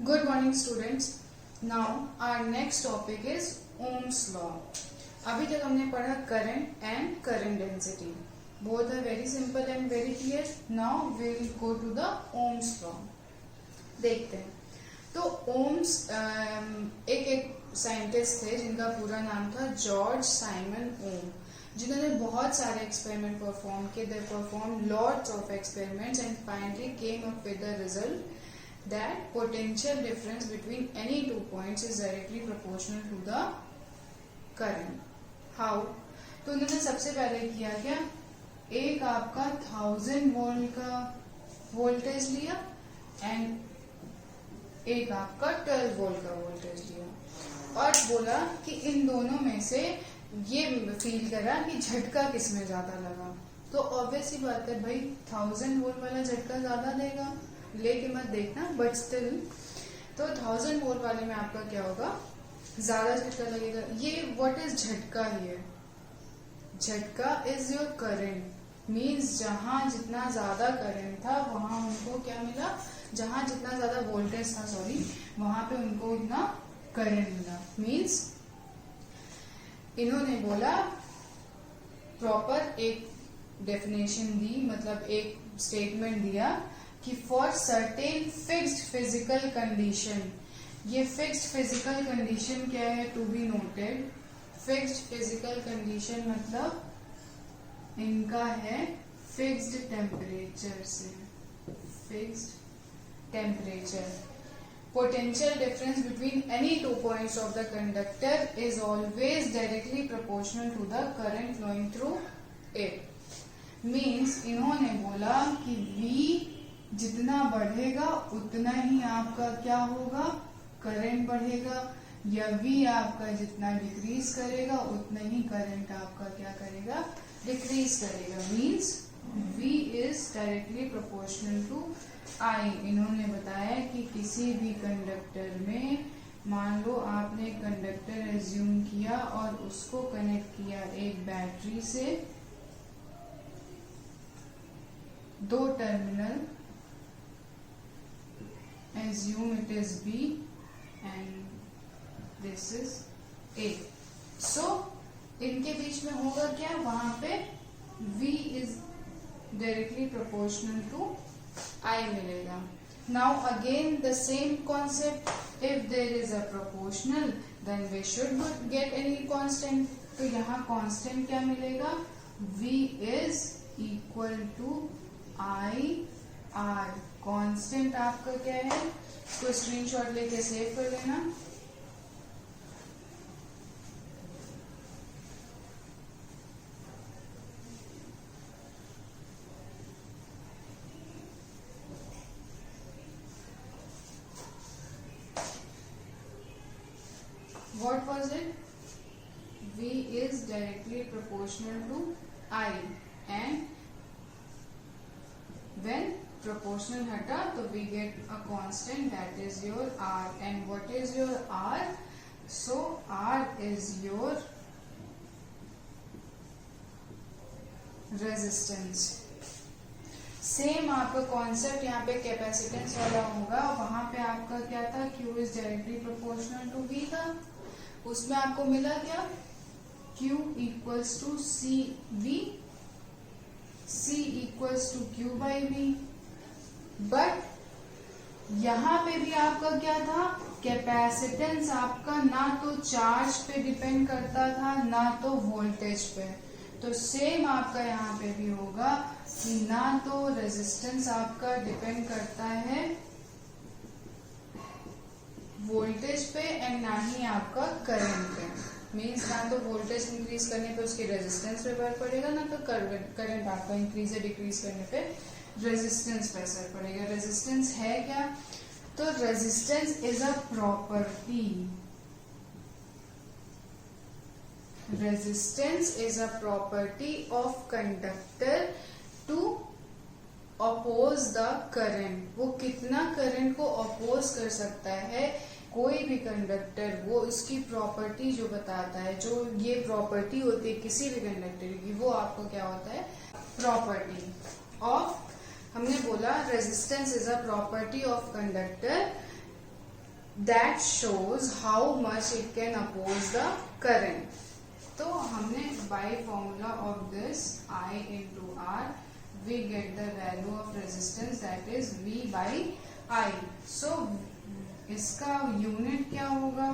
Good morning students. Now our next topic is Ohm's law. अभी तक हमने पढ़ा current and current density. Both are very simple and very clear. Now we will go to the Ohm's law. देखते हैं. तो Ohm's एक scientist थे जिनका पूरा नाम था जॉर्ज साइमन ओम, जिन्होंने बहुत सारे एक्सपेरिमेंट परफॉर्म किए. They perform lots of experiments and finally came up with the result that potential difference between any 2 points is directly proportional to the current. How? तो उन्होंने सबसे पहले किया क्या, एक आपका 1000 वोल्ट का वोल्टेज लिया एंड एक आपका 12 वोल्ट का वोल्टेज लिया और बोला कि इन दोनों में से ये फील करा कि झटका किसमें ज्यादा लगा. तो ऑब्वियस ही बात है भाई, 1000 वोल्ट वाला झटका ज्यादा देगा, लेके मत देखना, बट स्टिल तो 1000 वोल्ट वाले में आपका क्या होगा, ज्यादा झटका लगेगा. ये व्हाट इज झटका हियर? झटका इज योर करंट. मीन्स जहां जितना ज्यादा करंट था वहां उनको क्या मिला, जहां जितना ज्यादा वोल्टेज था वहां पे उनको उतना करंट मिला. मीन्स इन्होंने बोला, प्रॉपर एक डेफिनेशन दी, मतलब एक स्टेटमेंट दिया कि for certain fixed physical condition. ये फिक्स्ड फिजिकल कंडीशन क्या है, to be noted. Fixed physical condition मतलब इनका है फिक्स्ड टेम्परेचर से. Fixed temperature. Potential difference between any 2 points of the conductor is always directly proportional to the current flowing through it. Means इन्होंने बोला कि V जितना बढ़ेगा उतना ही आपका क्या होगा, करंट बढ़ेगा, या V आपका जितना डिक्रीज करेगा उतना ही करंट आपका क्या करेगा, डिक्रीज करेगा. Means V is directly proportional to I. इन्होंने बताया कि किसी भी कंडक्टर में, मान लो आपने कंडक्टर एज्यूम किया और उसको कनेक्ट किया एक बैटरी से, 2 terminal, assume it is B and this is A. So इनके बीच में होगा क्या, वहां पे V is directly proportional to I मिलेगा. Now again the same concept, if there is a proportional then we should get any constant. तो यहाँ constant क्या मिलेगा, V is equal to I R. Constant आपका क्या है, इसको स्क्रीनशॉट लेके सेव कर लेना. What was it? V is directly proportional to I and when proportional हटा तो we get a constant, that is your R. And what is your R? So R is your resistance. Same आपका concept यहाँ पे capacitance वाला होगा. वहां पे आपका क्या था, Q is directly proportional to V था. उसमें आपको मिला क्या, Q equals to CV, C equals to Q by V. But यहां पे भी आपका क्या था, कैपेसिटेंस आपका ना तो चार्ज पे डिपेंड करता था ना तो वोल्टेज पे. तो सेम आपका यहाँ पे भी होगा कि ना तो रेजिस्टेंस आपका डिपेंड करता है वोल्टेज पे एंड ना ही आपका करंट पे. मीन्स ना तो वोल्टेज इंक्रीज करने पे उसकी रेजिस्टेंस पे फर्क पड़ेगा, ना तो करंट आपका इंक्रीज या डिक्रीज करने पे रेजिस्टेंस पे असर पड़ेगा. रेजिस्टेंस है क्या, तो resistance is a property. Resistance is a property of conductor to oppose the current. वो कितना करंट को अपोज कर सकता है, कोई भी कंडक्टर, वो उसकी प्रॉपर्टी जो बताता है, जो ये प्रॉपर्टी होती है किसी भी कंडक्टर की, वो आपको क्या होता है, प्रॉपर्टी ऑफ. हमने बोला resistance is a property of conductor that shows how much it can oppose the current. तो हमने by formula of this I into R we get the value of resistance that is V by I. So इसका unit क्या होगा?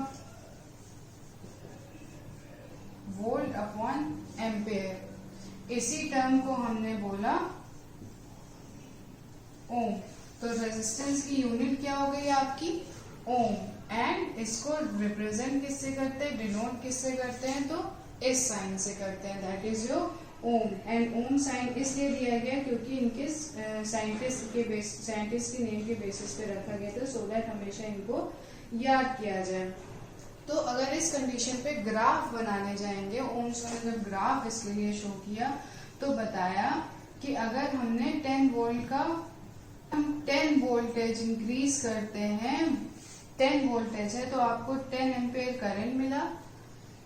Volt upon ampere. इसी term को हमने बोला ओम। तो रेजिस्टेंस की यूनिट क्या हो गई आपकी? ओम। एंड इसको रिप्रेजेंट किससे करते हैं, डिनोट किससे करते हैं? तो इस साइन से करते हैं, that is your ohm. And ohm sign इसलिए दिया गया क्योंकि इनके साइंटिस्ट की नेम के बेसिस पे रखा गया था, सो दैट हमेशा इनको याद किया जाए। तो अगर इस कंडीशन पे ग्राफ बनाने जाएंगे, ओम्स ने जब ग्राफ इसलिए शो किया तो बताया कि अगर हमने 10 वोल्ट का 10 वोल्टेज इंक्रीज करते हैं, 10 वोल्टेज है तो आपको 10 एम्पेयर करंट मिला।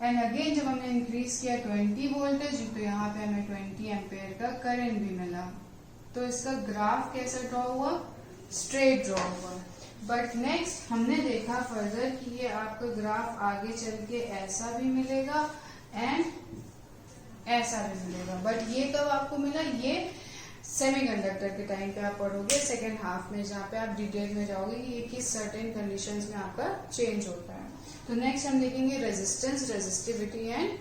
एंड अगेन जब हमने इंक्रीज किया 20 वोल्टेज तो यहाँ पे हमें 20 एम्पेयर का करंट भी मिला। तो इसका ग्राफ कैसा ड्रॉ हुआ? स्ट्रेट ड्रॉ हुआ। बट नेक्स्ट हमने देखा फर्दर कि ये आपका ग्राफ आगे चल के ऐसा भी मिलेगा एंड ऐसा भी मिलेगा। बट ये कब आपको मिला? ये सेमीकंडक्टर के टाइम पे आप पढ़ोगे सेकेंड हाफ में, जहाँ पे आप डिटेल में जाओगे कि ये किस सर्टेन कंडीशंस में आपका चेंज होता है। तो नेक्स्ट हम देखेंगे रेजिस्टेंस, रेजिस्टिविटी एंड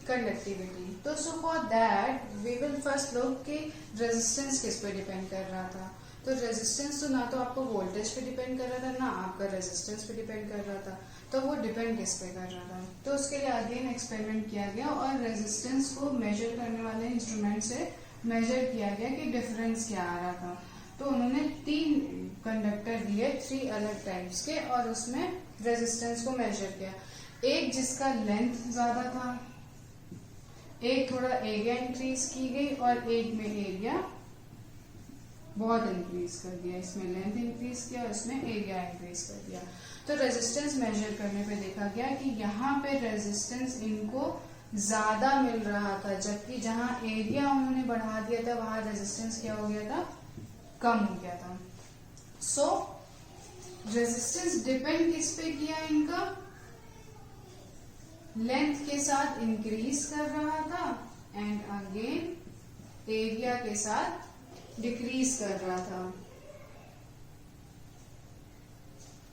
कंडक्टिविटी। तो so for that we will first look कि रेजिस्टेंस किस पे डिपेंड कर रहा था। तो रेजिस्टेंस तो ना तो आपको वोल्टेज पे डिपेंड कर रहा था, ना आपका रेजिस्टेंस पे डिपेंड कर रहा था। तो वो डिपेंड किस पे कर रहा था? तो उसके लिए अगेन एक्सपेरिमेंट किया गया और रेजिस्टेंस को मेजर करने वाले इंस्ट्रूमेंट से मेजर किया गया कि डिफरेंस क्या आ रहा था। तो उन्होंने 3 कंडक्टर दिए 3 अलग टाइप्स के और उसमें रेजिस्टेंस को मेजर किया। एक जिसका लेंथ ज्यादा था, एक थोड़ा एरिया इंक्रीज की गई और एक में एरिया बहुत इंक्रीज कर दिया। इसमें लेंथ इंक्रीज किया और इसमें एरिया इंक्रीज कर दिया। तो रेजिस्टेंस मेजर करने पे देखा गया कि यहाँ पे रेजिस्टेंस इनको ज्यादा मिल रहा था, जबकि जहां एरिया उन्होंने बढ़ा दिया था वहां रेजिस्टेंस क्या हो गया था? कम हो गया था। सो रेजिस्टेंस डिपेंड किस पे किया? इनका लेंथ के साथ इंक्रीज कर रहा था एंड अगेन एरिया के साथ डिक्रीज कर रहा था।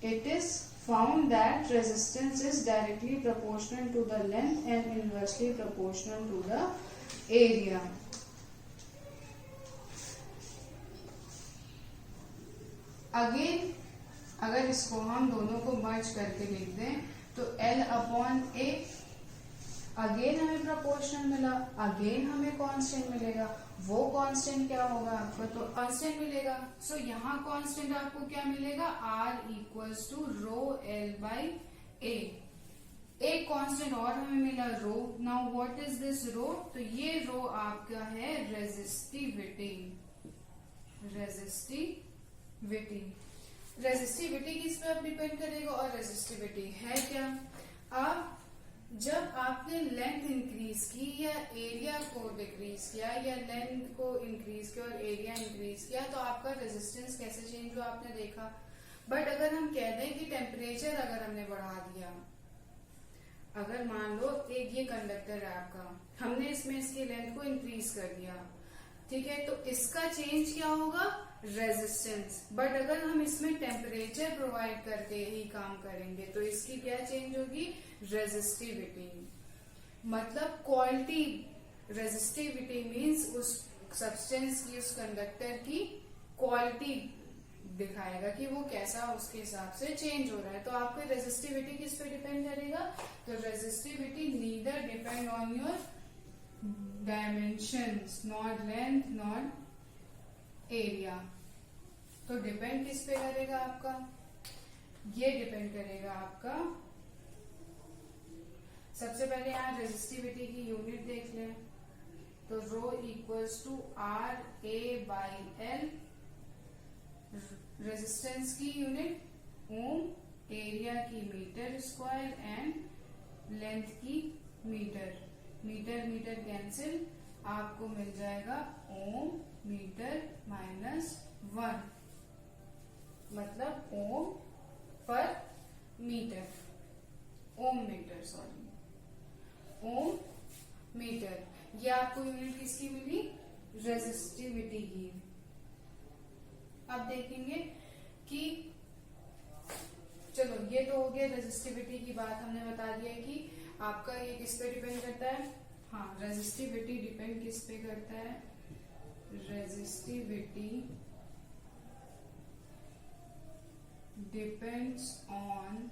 It is found that resistance is directly proportional to the length and inversely proportional to the area. Again, अगर इसको हम दोनों को मर्ज करके लिख दें तो L अपॉन A अगेन हमें प्रोपोर्शनल मिला, अगेन हमें कांस्टेंट मिलेगा। वो कांस्टेंट क्या होगा आपका? तो कांस्टेंट मिलेगा। सो यहाँ कांस्टेंट आपको क्या मिलेगा? R equals to rho L by A। एक कांस्टेंट और हमें मिला rho. Now what is this rho? तो ये रो आपका है रेजिस्टिविटी। रेजिस्टिविटी किस पे डिपेंड करेगा और रेजिस्टिविटी है क्या? अब जब आपने लेंथ इंक्रीज की या एरिया को डिक्रीज किया या लेंथ को इंक्रीज किया और एरिया इंक्रीज किया तो आपका रेजिस्टेंस कैसे चेंज हुआ आपने देखा। बट अगर हम कह दें कि टेम्परेचर अगर हमने बढ़ा दिया, अगर मान लो एक ये कंडक्टर है आपका, हमने इसमें इसकी लेंथ को इंक्रीज कर दिया, ठीक है, तो इसका चेंज क्या होगा? रेजिस्टेंस। बट अगर हम इसमें टेम्परेचर प्रोवाइड करके ही काम करेंगे तो इसकी क्या चेंज होगी? रेजिस्टिविटी। मतलब क्वालिटी, रेजिस्टिविटी मीन्स उस सब्सटेंस की, उस कंडक्टर की क्वालिटी दिखाएगा कि वो कैसा उसके हिसाब से चेंज हो रहा है। तो आपकी रेजिस्टिविटी किस पे डिपेंड करेगा? तो resistivity neither depend on your dimensions, not length not area. तो डिपेंड किस पे करेगा आपका? ये डिपेंड करेगा आपका, सबसे पहले यहाँ रेजिस्टिविटी की यूनिट देख लें तो rho equals to R A by L. Resistance की यूनिट ओम, एरिया की मीटर स्क्वायर एंड लेंथ की मीटर। मीटर मीटर कैंसिल, आपको मिल जाएगा ओम मीटर -1, मतलब ओम आपको यूनिट किसकी मिली, रेजिस्टिविटी की। अब देखेंगे कि चलो ये तो हो गया रेजिस्टिविटी की बात, हमने बता दिया कि आपका ये किस पे डिपेंड करता है, हाँ रेजिस्टिविटी डिपेंड किस पे करता है, resistivity depends on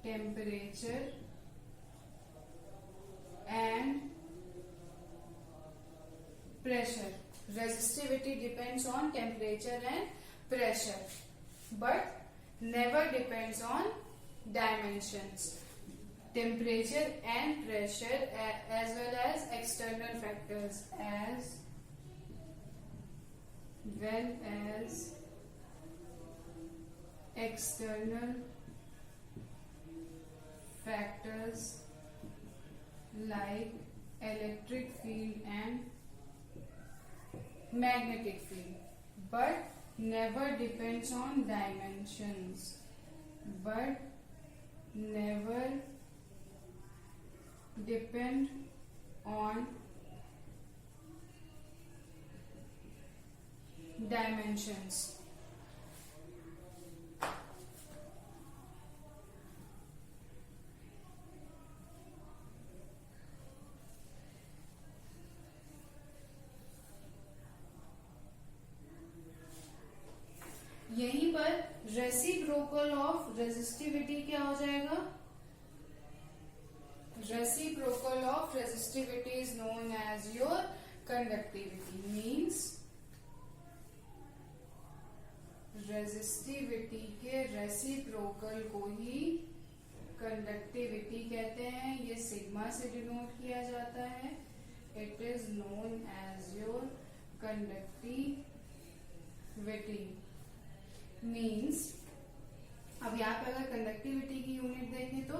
temperature and pressure. Resistivity depends on temperature and pressure, but never depends on dimensions. Temperature and pressure as well as external factors, as well as external factors like electric field and magnetic field, but never depends on dimensions, but never depend on dimensions. यहीं पर reciprocal of resistivity क्या हो जाएगा, reciprocal of resistivity is known as your conductivity, means resistivity के reciprocal को ही conductivity कहते हैं। ये सिग्मा से डिनोट किया जाता है। It is known as your conductivity means, अब यहाँ पे अगर कंडक्टिविटी की यूनिट देखें तो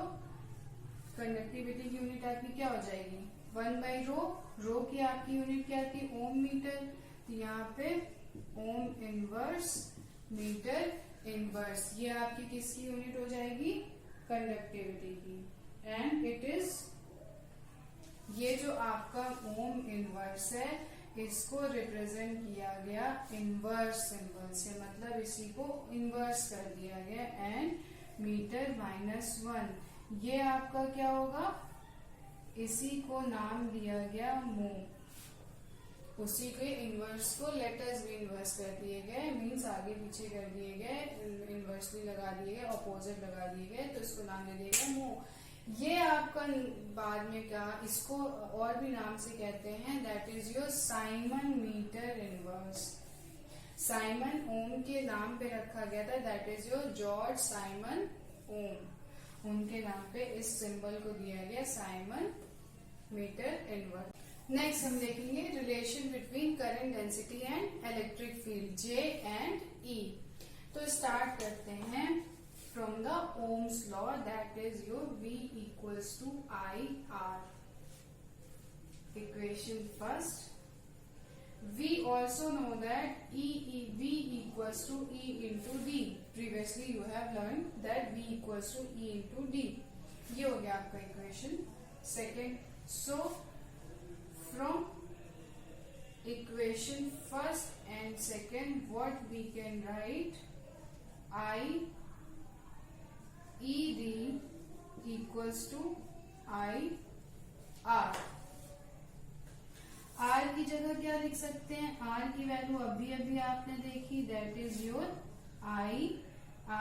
कंडक्टिविटी की यूनिट आपकी क्या हो जाएगी, 1/रो। रो की आपकी यूनिट क्या थी, ओम मीटर, तो यहाँ पे ओम इनवर्स मीटर इनवर्स, ये आपकी किसकी यूनिट हो जाएगी, कंडक्टिविटी की। एंड इट इज, ये जो आपका ओम इनवर्स है इसको रिप्रेजेंट किया गया इनवर्स सिंबल से, मतलब इसी को इनवर्स कर दिया गया। एंड मीटर -1, ये आपका क्या होगा, इसी को नाम दिया गया मो, उसी के इनवर्स को लेटर्स भी इनवर्स कर दिए गए, मीन्स आगे पीछे कर दिए गए, इनवर्स भी लगा दिए गए, अपोजिट लगा दिए गए, तो इसको नाम दे दिया गया मो। ये आपका बाद में क्या, इसको और भी नाम से कहते हैं, that is your siemens metre inverse. Simon Ohm के नाम पे रखा गया था, that is your George Simon Ohm, उनके नाम पे इस सिंबल को दिया गया साइमन मीटर इनवर्स। नेक्स्ट हम देखेंगे relation between current density and electric field, J and E. तो स्टार्ट करते हैं from the Ohm's law, that is your V equals to IR. Equation first. We also know that V equals to E into D. Previously you have learned that V equals to E into D. ये हो गया आपका equation second. So from equation first and second, what we can write, I ED equals to IR. R की जगह क्या लिख सकते हैं, R की वैल्यू अभी आपने देखी, that is your I।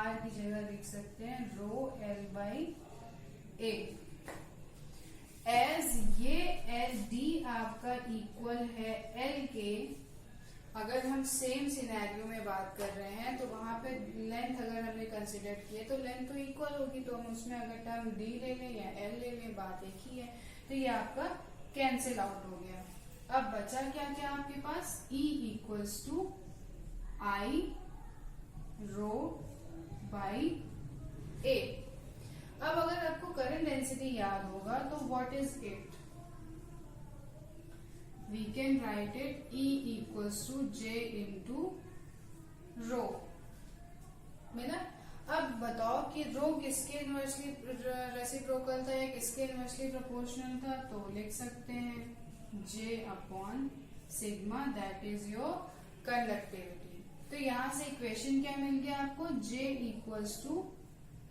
R की जगह लिख सकते हैं रो L/A। एज ये LD आपका इक्वल है L के, अगर हम सेम सिनेरियो में बात कर रहे हैं तो वहां पे लेंथ अगर हमने कंसिडर किए तो लेंथ तो इक्वल होगी, तो हम उसमें अगर टर्म D ले लें या L ले लें, बात एक ही है, तो ये आपका कैंसिल आउट हो गया। अब बचा क्या क्या आपके पास, E equals to I rho by A। अब अगर आपको करंट डेंसिटी याद होगा तो what is it, we can write it E equals to J into rho. मिला। अब बताओ कि रो किस इसके इनवर्सली रेसिप्रोकल था, एक इसके इनवर्सली प्रोपोर्शनल था, तो लिख सकते हैं J upon sigma, that is your conductivity. तो यहां से इक्वेशन क्या मिल गया आपको, J equals to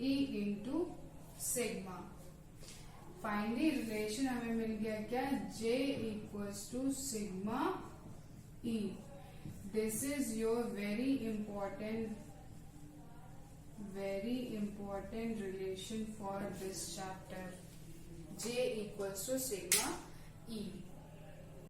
E into sigma. Finally relation हमें मिल गया क्या, J equals to sigma E। This is your very important relation for this chapter, J equals to sigma E।